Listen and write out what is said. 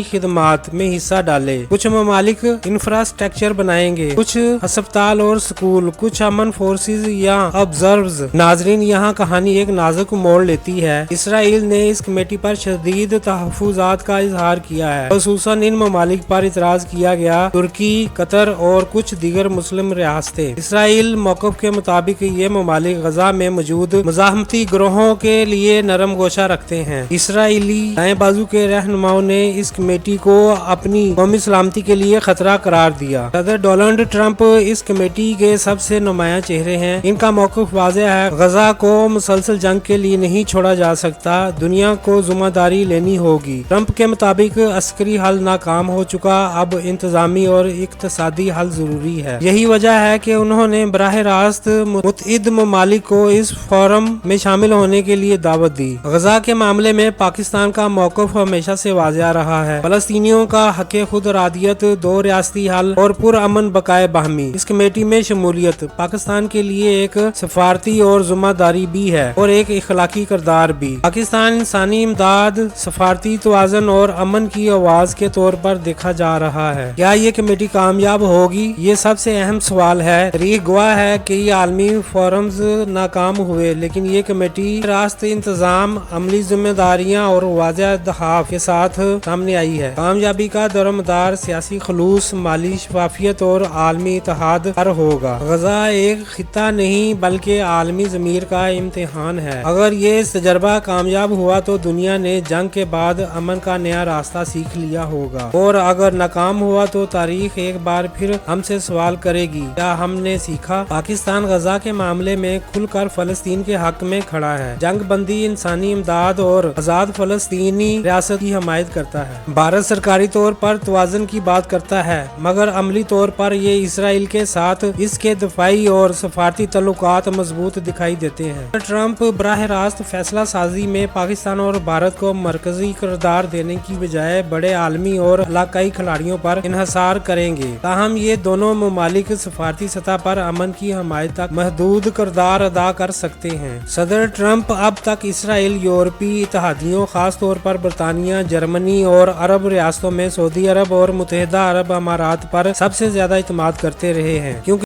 खिदमात में हिस्सा डाले। कुछ ममालिक इंफ्रास्ट्रक्चर बनाएंगे, कुछ अस्पताल और स्कूल, कुछ अमन फोर्सेस या ऑब्जर्व्स। नाजरीन, यहाँ कहानी एक नाजुक मोड़ लेती है। इसराइल ने इस कमेटी पर शदीद तहफ़्फ़ुज़ात का इजहार किया है, खुसूसन इन ममालिक पर इतराज किया गया, तुर्की, कतर और कुछ दीगर मुस्लिम रियासतें। इसराइल मौक़िफ़ के मुताबिक ये ममालिक गजा में मौजूद मुज़ाहमती ग्रोहों के लिए नरम गोशा रखते हैं। इसराइली दाएं बाजू के रहनुमाओं ने इस कमेटी को अपनी कौमी सलामती के लिए खतरा करार दिया। सदर डोनाल्ड ट्रंप इस कमेटी के सबसे नुमायां चेहरे हैं। इनका मौक़िफ़ वाज़ेह है, गजा को मुसलसल जंग के लिए नहीं छोड़ा जा सकता, दुनिया को ज़िम्मेदारी लेनी होगी। ट्रंप के मुताबिक अस्करी हल नाकाम हो चुका, अब इंतजामी और इक़्तिसादी हल जरूरी है। यही वजह है कि उन्होंने बराह रास्त मुत्तहिद ममालिक को इस फोरम में शामिल होने के लिए दावत दी। गजा के मामले में पाकिस्तान का मौक़िफ़ हमेशा से वाज़ेह रहा है। फलस्तीनियों का हक़ खुद इरादियत, दो रियासती हल और पुरअमन बकाए बाहमी। इस कमेटी में शमूलियत पाकिस्तान के लिए एक सफारती और जिम्मेदारी भी है और एक इखलाकी किरदार भी। पाकिस्तान इंसानी इमदाद, सफारती तवाज़ुन और अमन की आवाज के तौर पर देखा जा रहा है। क्या ये कमेटी कामयाब होगी? ये सबसे अहम सवाल है। तारीख गवाह है कि ये आलमी फोरम्स नाकाम हुए, लेकिन ये कमेटी रास्त इंतजाम, अमली जिम्मेदारियाँ और वाज़ेह दहाफ के साथ सामने आई है। कामयाबी का दरमदार सियासी खलूस, माली शफाफियत और आलमी इत्तेहाद पर होगा। गजा एक खिता नहीं बल्कि आलमी ज़मीर का इम्तिहान है। अगर ये तजर्बा कामयाब हुआ तो दुनिया ने जंग के बाद अमन का नया रास्ता सीख लिया होगा, और अगर नाकाम हुआ तो तारीख एक बार फिर हमसे सवाल करेगी, क्या हमने सीखा? पाकिस्तान गजा के मामले में खुलकर फलस्तीन के हक में खड़ा है, जंग बंदी, इंसानी इमदाद और आजाद फलस्तीनी रियासत की हमायत करता है। भारत सरकारी तौर पर तवाज़ुन की बात करता है, मगर अमली तौर पर ये इसराइल के साथ इसके दफाई और सफारती तल्लुकात मजबूत दिखाई देते हैं। ट्रंप बराह रास्त फैसला साजी में पाकिस्तान और भारत को मरकजी किरदार देने की बजाय बड़े आलमी और इलाकाई खिलाड़ियों पर इन्हसार करेंगे। ताहम ये दोनों ममालिक सफारती सतह पर अमन की हमायत तक महदूद किरदार अदा कर सकते हैं। सदर ट्रंप अब तक इसराइल, यूरोपीय इत्तेहादियों, खास तौर पर बरतानिया, जर्मनी और अरब रियासतों में सऊदी अरब और मुत्तहिदा अरब अमारात पर सबसे ज्यादा इत्मीनान करते रहे हैं, क्योंकि